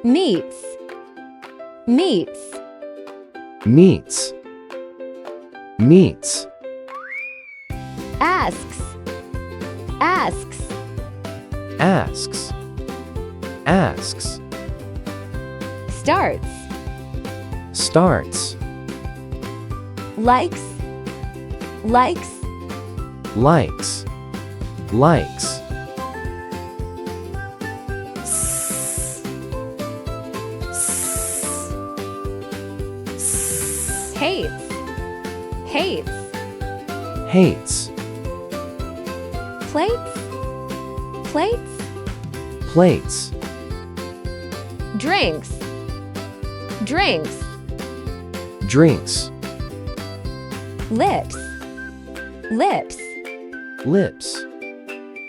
meets, meets, meets, meets, asks, asks, asks, asks, starts, starts, likes, likes, likes, likes, hates, hates, hates, plates, plates, plates, drinks, drinks, drinks, lips, lips, lips,